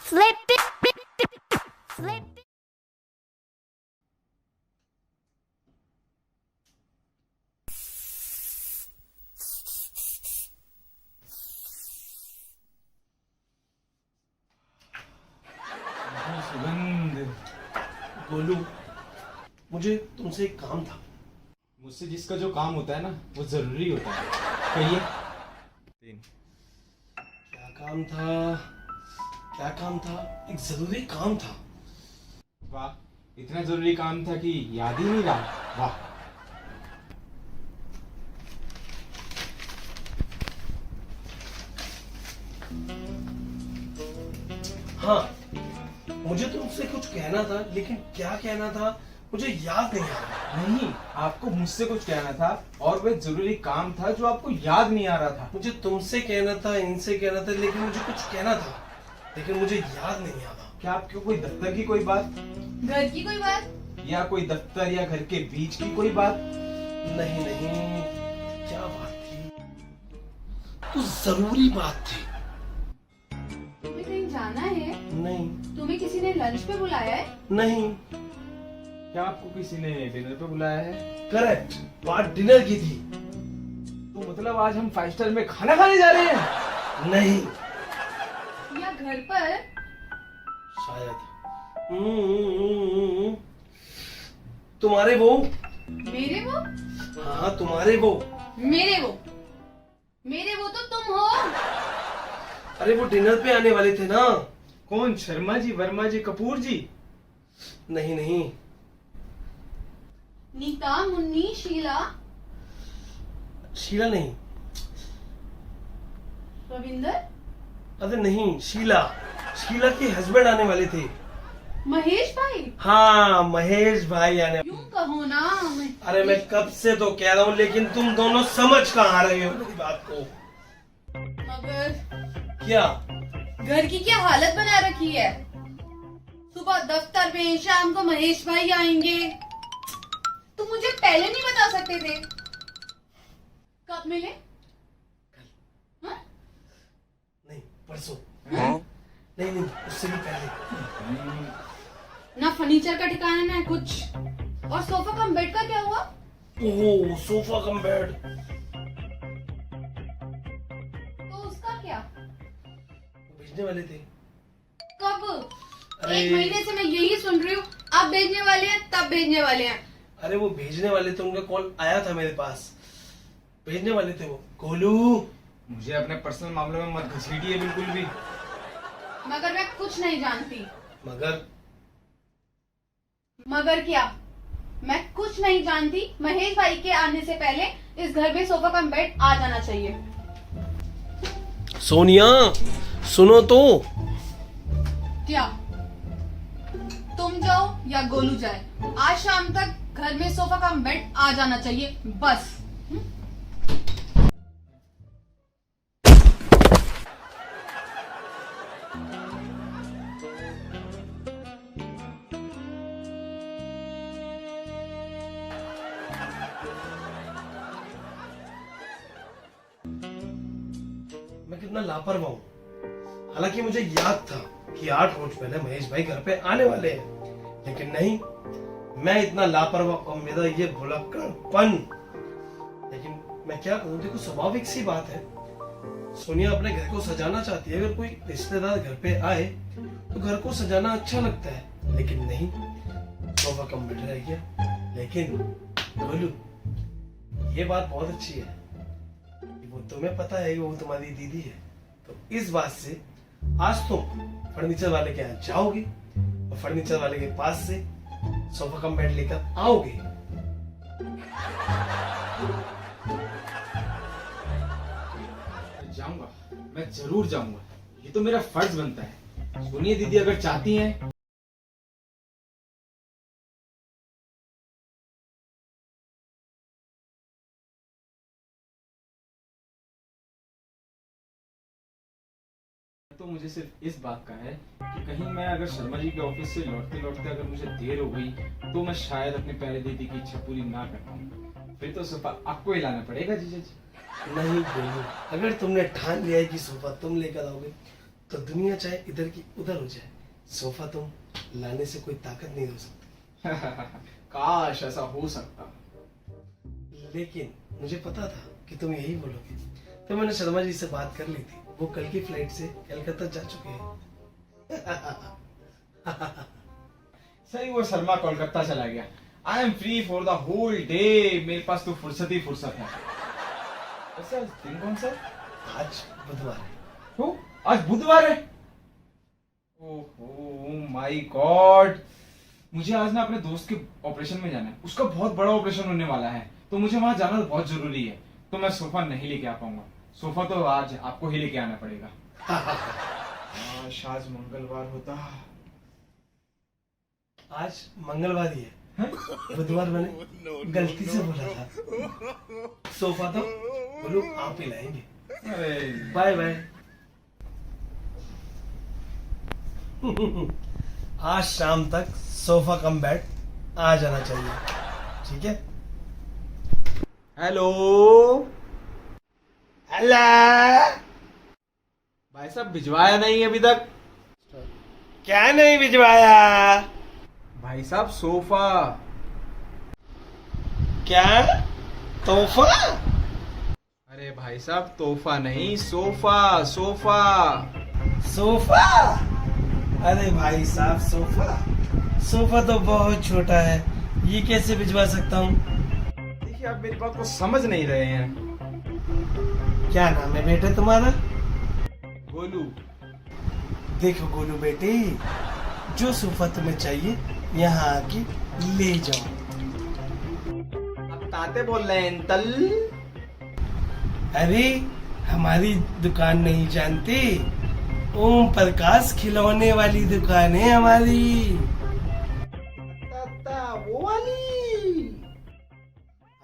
Flip it. Flip it. सुगंध। गोलू, मुझे तुमसे एक काम था। मुझसे जिसका जो काम होता है ना वो जरूरी होता है। कहिए। क्या काम था? क्या काम था? एक जरूरी काम था। वाह, इतना जरूरी काम था कि याद ही नहीं रहा। वाह। हाँ, मुझे तुमसे कुछ कहना था, लेकिन क्या कहना था मुझे याद नहीं आ रहा। नहीं, आपको मुझसे कुछ कहना था और वह जरूरी काम था जो आपको याद नहीं आ रहा था। मुझे तुमसे कहना था, इनसे कहना था, लेकिन मुझे कुछ कहना था, लेकिन मुझे याद नहीं आ रहा। क्या आपको कोई दफ्तर की कोई बात, घर की कोई बात? या कोई दफ्तर या घर के बीच की कोई बात? नहीं नहीं, क्या बात थी? कुछ जरूरी बात थी। तुम्हें कहीं जाना है? नहीं तुम्हें किसी ने लंच पे बुलाया है? नहीं, क्या आपको किसी ने डिनर पे बुलाया है? करेक्ट, बात डिनर की थी। तो मतलब आज हम 5 स्टार में खाना खाने जा रहे हैं? नहीं, या घर पर? शायद। तुम्हारे वो? मेरे वो? हाँ, तुम्हारे वो। मेरे वो? मेरे वो तो तुम हो। अरे वो डिनर पे आने वाले थे ना। कौन? शर्मा जी, वर्मा जी, कपूर जी? नहीं नहीं, नीता, मुन्नी, शीला, शीला नहीं। रविंदर, अरे नहीं, शीला। शीला के हस्बैंड आने वाले थे। महेश भाई। हाँ, महेश भाई आने। यूं कहो ना। अरे मैं कब से तो कह रहा हूँ, लेकिन तुम दोनों समझ कहाँ रहे हो मेरी बात को। मगर क्या? घर की क्या हालत बना रखी है। सुबह दफ्तर में, शाम को महेश भाई आएंगे। तुम मुझे पहले नहीं बता सकते थे? कब मिले? हाँ? नहीं, परसों। नहीं नहीं, उससे भी पहले। ना फर्नीचर का ठिकाना ना कुछ। और सोफा कम बेड का क्या हुआ? ओह, सोफा कम बेड। तो उसका क्या? भेजने वाले थे। कब? अरे- 1 महीने से मैं यही सुन रही हूँ। अब भेजने वाले हैं, तब भेजने वाले हैं। अरे वो भेजने वाले थे, उनका कॉल आया था मेरे पास। भेजने वाले थे वो। गोलू, मुझे अपने पर्सनल मामलों में मत घसीटिए बिल्कुल भी। मगर मैं कुछ नहीं जानती। मगर क्या? मैं कुछ नहीं जानती। महेश भाई के आने से पहले इस घर में सोफा कम बेड आ जाना चाहिए। सोनिया, सुनो तो। क्या? तुम जाओ या गोलू जाए, आज शाम तक घर में सोफा कम बेड आ जाना चाहिए, बस। मैं कितना लापरवाह हूँ। हालांकि मुझे याद था कि 8 रोज पहले महेश भाई घर पे आने वाले हैं, लेकिन नहीं, मैं इतना लापरवाह और मेरा ये भुलक्कड़पन। लेकिन मैं क्या करूं? देखो, स्वाभाविक सी बात है, सोनिया अपने घर को सजाना चाहती है। अगर कोई रिश्तेदार घर पे आए तो घर को सजाना अच्छा लगता है, लेकिन नहीं, सोफा कम बेड रह गया। लेकिन बोलू, ये बात बहुत अच्छी है कि वो तुम्हें पता है कि वो तुम्हारी दीदी है, तो इस बात से आज तुम फर्नीचर वाले के यहाँ जाओगे और फर्नीचर वाले के पास से सोफा कम बेड लेकर आओगे। जाऊंगा, मैं जरूर जाऊंगा। ये तो मेरा फर्ज बनता है। सुनिए दीदी, अगर चाहती हैं तो मुझे सिर्फ इस बात का है कि कहीं मैं अगर शर्मा जी के ऑफिस से लौटते लौटते अगर मुझे देर हो गई तो मैं शायद अपनी प्यारी दीदी की इच्छा पूरी ना कर पाऊँ। फिर तो सोफा आपको ही लाना पड़ेगा जीजा जी। नहीं बोलू, अगर तुमने ठान लिया है कि सोफा तुम लेकर आओगे तो दुनिया चाहे इधर की उधर हो जाए, सोफा तुम लाने से कोई ताकत नहीं हो सकती। काश ऐसा हो सकता। लेकिन मुझे पता था कि तुम यही बोलोगे, तो मैंने शर्मा जी से बात कर ली थी। वो कल की फ्लाइट से कलकत्ता जा चुके हैं। सही, वो शर्मा कोलकाता चला गया। I am free for the whole day. मेरे पास तो फुर्सत ही फुर्सत है। वैसे आज दिन कौन सा है? आज बुधवार है। हो, आज बुधवार है। ओहो माय गॉड, मुझे आज ना अपने दोस्त के ऑपरेशन में जाना है। उसका बहुत बड़ा ऑपरेशन होने वाला है, तो मुझे वहां जाना बहुत जरूरी है। तो मैं सोफा नहीं लेके आ पाऊंगा। सोफा तो आज आपको ही लेके आना पड़ेगा। आज मंगलवार होता। आज मंगलवार ही है, बुधवार मैंने गलती से बोला था। सोफा तो बोलो आप ही लाएंगे। अरे बाय बाय। आज शाम तक सोफा कम बेड आ जाना चाहिए, ठीक है? Hello hello. भाई साहब, भिजवाया नहीं अभी तक? क्या नहीं भिजवाया? भाई साहब सोफा। क्या तोहफा? अरे भाई साहब, तोहफा नहीं, सोफा सोफा। सोफा? अरे भाई साहब, सोफा तो बहुत छोटा है, ये कैसे भिजवा सकता हूँ? देखिए, आप मेरी बात को समझ नहीं रहे हैं। क्या नाम है बेटे तुम्हारा? गोलू। देखो गोलू बेटे, जो सोफा तुम्हें चाहिए यहाँ आके ले जाओ। आप ताते बोल रहे हैं अंकल? अरे हमारी दुकान नहीं जानते? ओम प्रकाश खिलौने वाली दुकान है हमारी। ताता वो वाली?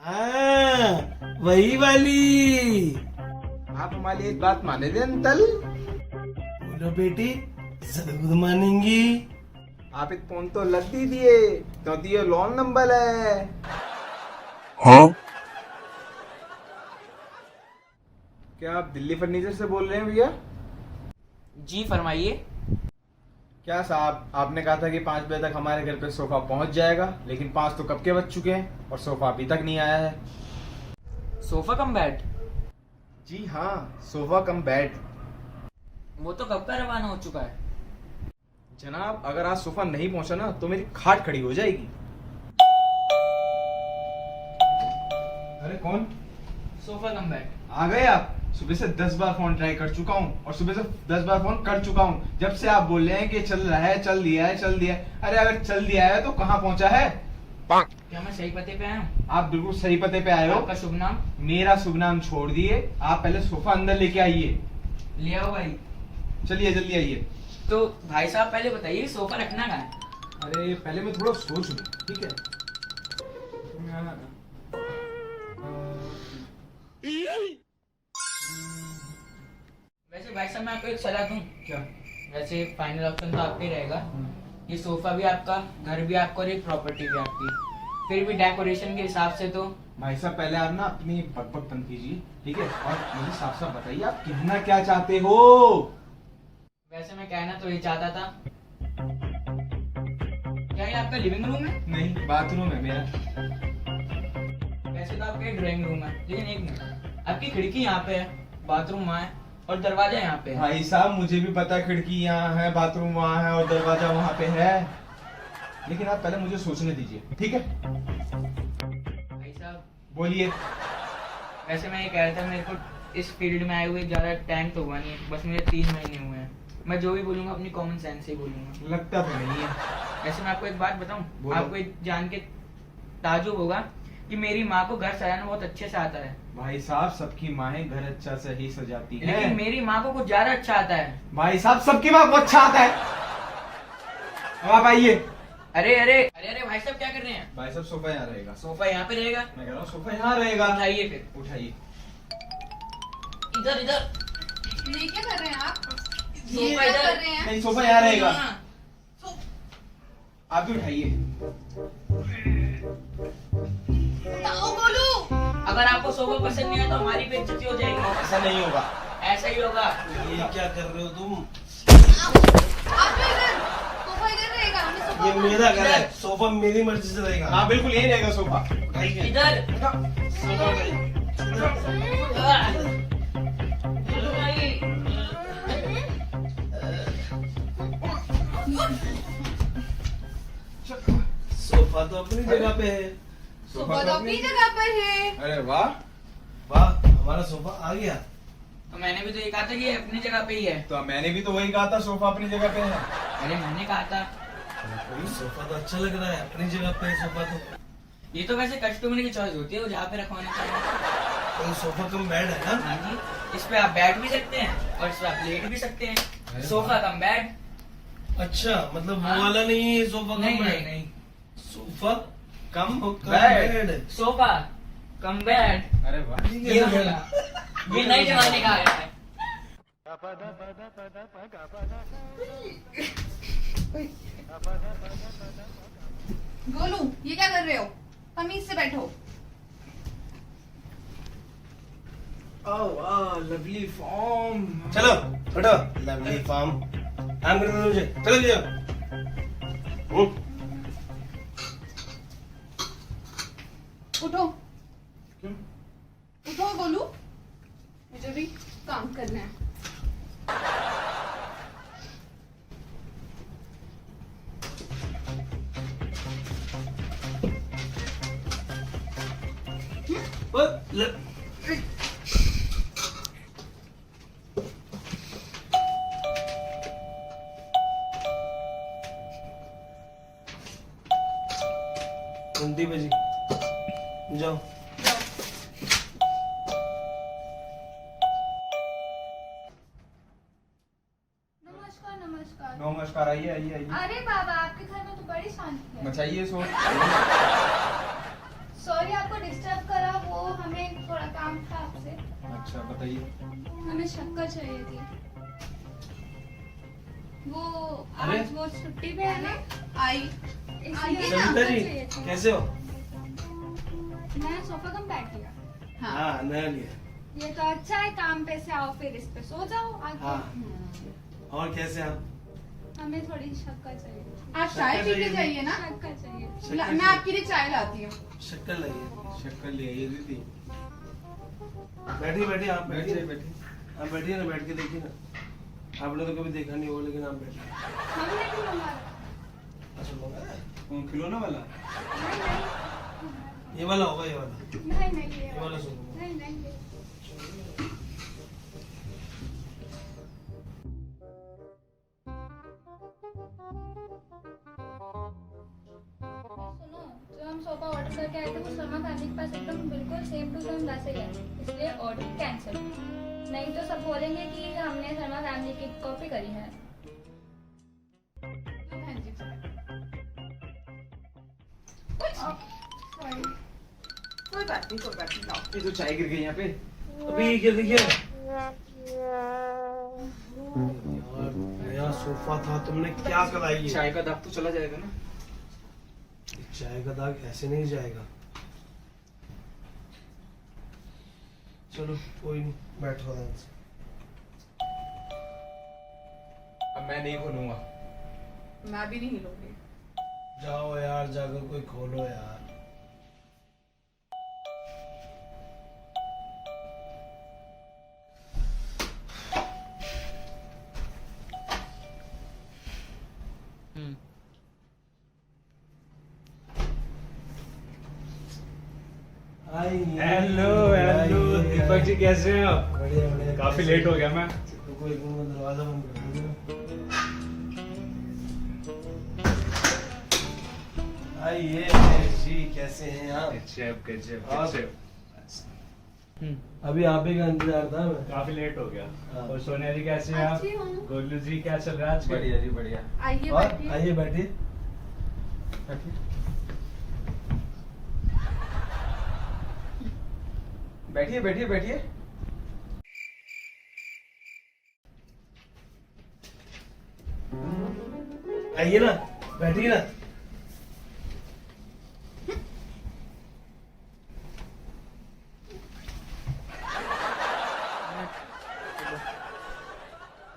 हाँ, वही वाली। आप हमारी एक बात माने दे अंकल? बोलो बेटे, जरूर मानेंगे। आप एक फोन तो लग दीजिए, क्योंकि ये लॉन नंबर है। क्या आप दिल्ली फर्नीचर से बोल रहे हैं भैया? जी फरमाइए। क्या साहब, आपने कहा था कि 5 बजे तक हमारे घर पे सोफा पहुंच जाएगा, लेकिन 5 तो कब के बज चुके हैं और सोफा अभी तक नहीं आया है। Sofa cum bed? जी हाँ, सोफा कम बेड। वो तो कब का रवाना हो चुका है। जनाब, अगर आज सोफा नहीं पहुंचा ना तो मेरी खाट खड़ी हो जाएगी। अरे कौन? Sofa cum bed. आ गए आप? सुबह से 10 बार फोन ट्राई कर चुका हूँ और सुबह से 10 बार फोन कर चुका हूँ। जब से आप बोल रहे हैं कि चल रहा है, चल दिया है, चल दिया है। अरे अगर चल दिया है तो कहाँ पहुंचा है? क्या मैं सही पते पे आया हूँ? आप बिल्कुल सही पते पे आए हो। आपका शुभ नाम? मेरा शुभ नाम छोड़ दिए, आप पहले सोफा अंदर लेके आइए। ले आओ भाई। चलिए जल्दी आइए। तो भाई साहब पहले बताइए सोफा रखना कहाँ है? अरे पहले मैं थोड़ा सोच लूं, ठीक है? वैसे भाई साहब मैं आपको एक सलाह दूं? क्या? वैसे फाइनल ऑप्शन तो आपका ही रहेगा। ये सोफा भी आपका, घर भी आपका और ये प्रॉपर्टी भी आपकी। फिर भी डेकोरेशन के हिसाब से तो भाई साहब, पहले आप ना अपनी बकबक बंद कीजिए, ठीक है? और मुझे साफ साफ बताइए आप कहना क्या चाहते हो। वैसे मैं कहना तो ये चाहता था, क्या ये आपका लिविंग रूम है? नहीं, बाथरूम है मेरा। वैसे तो आपका ड्राइंग रूम है, लेकिन एक मिनट, आपकी खिड़की यहाँ पे है, बाथरूम वहाँ है और दरवाजा यहाँ पे है। भाई साहब, मुझे भी पता खिड़की यहाँ है, बाथरूम वहाँ है और दरवाजा वहाँ पे है, लेकिन आप पहले मुझे सोचने दीजिए, ठीक है? भाई साहब बोलिए। वैसे मैं ये कह रहा था, मेरे को इस फील्ड में आए हुए ज्यादा टाइम तो हुआ नहीं है, बस मेरे 3 महीने हुए हैं। मैं जो भी बोलूंगा अपनी कॉमन सेंस से ही बोलूंगा। लगता तो नहीं है। वैसे मैं आपको एक बात बताऊं, बोलो। आपको ये जान के ताजुब होगा कि मेरी माँ को घर सजाना बहुत अच्छे से आता है, भाई साहब, सबकी माएं घर अच्छा से ही सजाती लेकिन है। मेरी माँ को कुछ ज्यादा अच्छा आता है। भाई साहब, सबकी माँ को अच्छा आता है। अब आप आइए। अरे अरे अरे अरे भाई साहब क्या कर रहे हैं? भाई साहब, सोफा यहाँ रहेगा। सोफा यहाँ पे रहेगा? मैं कह रहा हूँ सोफा यहाँ रहेगा। उठाइए फिर, उठाइए। इधर इधर। ये क्या कर रहे हैं आप? सोफा ये क्या इधर। कर रहे हैं? नहीं, सोफा यहाँ रहेगा। हाँ। आप भी उठाइए। बताओ बोलू। अगर आपको सोफा पसंद नहीं है तो हमारी बेइज्जती हो जाएगी। ऐसा नहीं होगा। ऐसा ही होगा। ये क्या कर रहे हो तुम? आप तो इधर सोफा इधर रहेगा हमें सोफा ये मेरा घर है, सोफा मेरी मर्जी से रहेगा। हाँ बिल्कुल यही रहेगा सोफा। इधर सोफा भाई। सोफा तो अपनी जगह पे है। सोफा तो अपनी जगह पर है। अरे वाह। वाह, हमारा सोफा आ गया। तो मैंने भी तो ये कहा था कि ये अपनी जगह पे ही है। तो मैंने भी तो वही कहा था, सोफा अपनी जगह पे है। अरे मैंने कहा था। सोफा तो अच्छा लग रहा है, अपनी जगह पे है सोफा तो। ये तो वैसे कस्टमर की चॉइस होती है, वो जहाँ पे रखवाना चाहिए। तो सोफा कम बेड है ना? हाँ जी, इस पे आप बैठ भी सकते हैं और इस पे आप लेट भी सकते हैं। Sofa cum bed. अच्छा, मतलब वो वाला नहीं है सोफा कम नहीं नहीं बेड। नहीं, sofa cum bed. Bed. Sofa cum bed. अरे वाह। ये बोला, ये नए जमाने का आया है। गोलू ये क्या कर रहे हो? तमीज से बैठो। Lovely form. चलो हटो, लवली फॉर्म काम करने दो मुझे। चलो जाओ। उठो क्यों? उठो गोलू, मुझे भी काम करना है। घंटी बजी, जाओ। नमस्कार नमस्कार। नमस्कार, आइए आइए आइए। अरे बाबा आपके घर में तो बड़ी शांति है। मचाइए शोर। सॉरी आपको डिस्टर्ब करा, वो हमें थोड़ा काम था आपसे। अच्छा बताइए। हमें शक्कर चाहिए थी। वो अरे? आज वो छुट्टी पे है ना, आई इसलिए आइए शक्कर सविता जी चाहिए थी। कैसे हो? मैं सोफा कम बैठ गया। हाँ हाँ, नया लिया। ये तो अच्छा है, काम पे से आओ फिर इस पे सो जाओ आगे। हाँ, और कैसे आप? हमें थोड़ी शक्कर चाहिए। आप चाय पी के जाइए ना। शक्कर चाहिए। मैं आपके लिए चाय लाती हूँ। शक्कर लगी। शक्कर ले आइए दीदी। बैठिए बैठिए, आप बैठिए बैठिए। बैठिए। आप बैठिए ना, बैठ के देखिए ना। आपने तो कभी देखा नहीं हो, लेकिन आप बैठिए। हमने क्यों मंगाया? अच्छा मंगा है? खिलौना वाला। नहीं नहीं ये वाला होगा, ये वाला। नहीं नहीं ये वाला सोफा। नहीं नहीं ये। सुनो, जो हम सोफा ऑर्डर करके आए थे वो शर्मा फैमिली के पास एकदम बिल्कुल सेम टू सेम वैसे ही है, इसलिए ऑर्डर कैंसिल। नहीं तो सब बोलेंगे कि हमने शर्मा फैमिली की कॉपी करी है। बहन जी चाय। सॉरी। कोई बात नहीं, कोई बात नहीं, लाओ। ये तो चाय गिर गई यहाँ पे। अभी क्या देखिए, नया सोफा था, तुमने क्या कराई? चाय का दाग तो चला जाएगा ना। चाय का दाग ऐसे नहीं जाएगा। चलो कोई नहीं, बैठो आराम से। अब मैं नहीं खोलूंगा। मैं भी नहीं हिलूंगी। जाओ यार, जाकर कोई खोलो यार। हेलो हेलो दीपक जी, कैसे हैं आप? बढ़िया बढ़िया। काफी लेट हो गया मैं। रुको एक मिनट, दरवाजा बंद कर दो। आइए जी, कैसे हैं आप? गजब गजब आप- गजब। अभी आप ही का इंतजार था मैं। काफी लेट हो गया। हाँ। और सोनिया जी कैसे हैं आप? अच्छी हूँ। गोलू जी क्या चल रहा है आजकल? बढ़िया जी बढ़िया। आइए और बैठिए। आइए बैठिए। बैठिए बैठिए बैठिए। आइए ना, बैठिए ना।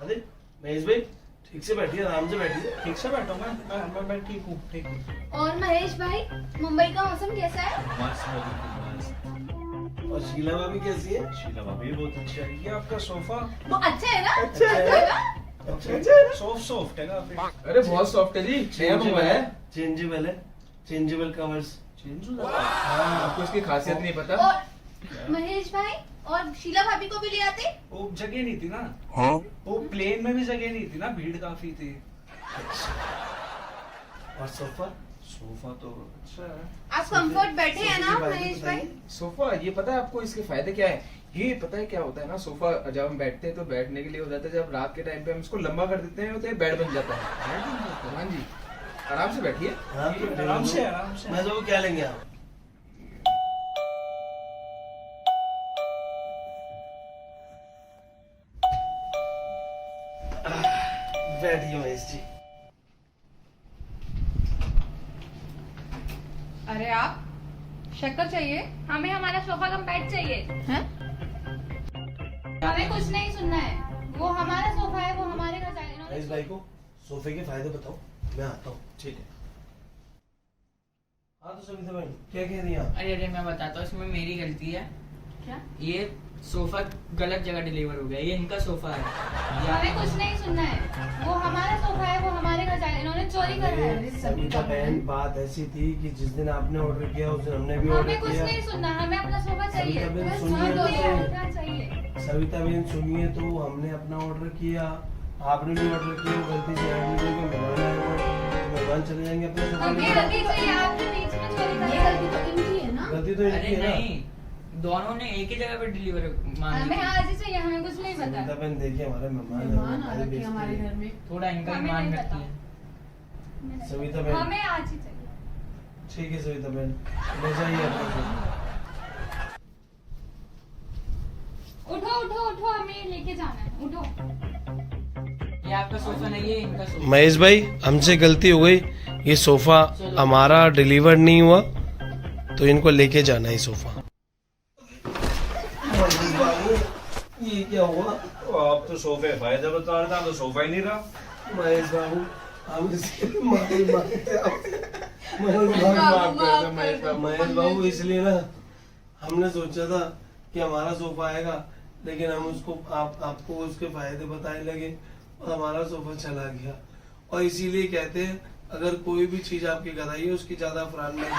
अरे महेश भाई, ठीक से बैठिए, आराम से बैठिए। ठीक से बैठो, मैं ठीक हूँ, ठीक हूँ। और महेश भाई, मुंबई का मौसम कैसा है? मस्त है, बिल्कुल मस्त। और शीला भाभी कैसी है? शीला भाभी बहुत अच्छा है। ये आपका सोफा वो अच्छा है ना? अच्छा है। ना? अच्छा सॉफ्ट है काफी। अरे बहुत सॉफ्ट है जी, नया मंगवाया है। चेंजेबल है, चेंजेबल कवर्स। चेंज हो जाता हाँ, आपको इसकी खासियत नहीं पता। और महेश भाई और शीला भाभी को भी ले आते? है। वो जगह नहीं थी ना, वो प्लेन में भी जगह नहीं थी ना, भीड़ काफी थी। और सोफा? सोफा तो अच्छा है। आप कंफर्ट बैठे हैं ना सोफे के महेश फायदे भाई? सोफा, ये पता है आपको इसके फायदे क्या है? ये पता है क्या होता है ना, सोफा जब हम बैठते हैं तो बैठने के लिए हो जाता है, जब रात के टाइम पे हम इसको लंबा कर देते हैं तो ये बेड बन जाता है। हाँ जी, आराम से बैठिए। हाँ, ये आराम से आराम से। मैं तो क्या लेंगे आप? बैठिए महेश जी। अरे आप, शक्कर चाहिए? हमें हमारा सोफा कम बेड चाहिए। हैं? हमें कुछ नहीं सुनना है, वो हमारा सोफा है, वो हमारे घर जाएगा। महेश भाई को सोफे के फायदे बताओ, मैं आता हूँ। ठीक है। हाँ तो सविता बहन क्या कह रही हैं आप? अरे मैं बताता हूँ, इसमें मेरी गलती है। क्या? ये सोफा गलत जगह डिलीवर हो गया, ये इनका सोफा है। हमें कुछ नहीं सुनना है, वो हमारा सोफा है, वो हमारे घर जाएगा। इन्होंने चोरी कर रहा है। सविता बहन बात ऐसी थी कि जिस दिन आपने ऑर्डर किया उस दिन हमने भी हमें ऑर्डर कुछ किया। नहीं सुनना, हमें अपना सोफा चाहिए। सविता बहन बस सुनिए हाँ, तो सोफा चाहिए। सविता बहन सुनिए तो, हमने अपना ऑर्डर किया, आपने भी ऑर्डर किया, वो गलती से ऐड नहीं किया, मेहमान आए हुए, मेहमान चले जाएंगे अपने सोफा हमें लेकर। गलती चाहिए, आपके बीच में चोरी कर ये रहा है। गलती तो इनकी है ना? गलती तो अरे इनकी है ना। नहीं, दोनों ने एक ही जगह पे डिलीवर मान ली हमें थी। आज ही चाहिए, हमें कुछ नहीं सविता पता। बहन देखिए हमारे मेहमान मेहमान आ हमारी रखे हैं बेइज्जती हमारे है। घर में। थोड़ा इनका हमें ईमान नहीं रखती पता। है। सविता बहन हमें आज ही चाहिए। ठीक है सविता बहन, ले जाइए अपना सोफा। उठो उठो उठो, हमें लेके जाना है, उठो। ये आपका सोफा नहीं है, इनका सोफा। महेश भाई हमसे गलती हो गई, ये सोफा हमारा डिलीवर नहीं हुआ तो इनको लेके जाना है सोफा। ये क्या हुआ? आप तो सोफे फायदा बता रहे थे, आप तो सोफा ही नहीं रहा। महेश बाबू हम इसके लिए माफी मांगते हैं आपसे। महेश बाबू इसलिए ना हमने सोचा था कि हमारा सोफा आएगा, लेकिन हम उसको आपको उसके फायदे बताने लगे और हमारा सोफा चला गया। और इसीलिए कहते हैं अगर कोई भी चीज आपके घर आई है उसकी ज्यादा अफरान में और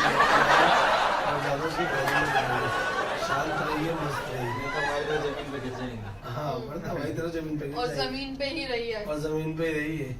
ज्यादा उसके फायदे में करिए। शांत रहिए, मस्त रहिए। जमीन पे गिर जाएंगे। हाँ बढ़ता हमारी तरह जमीन पे गिर और जाएगी। जमीन पे ही रही है। और जमीन पे ही रही है।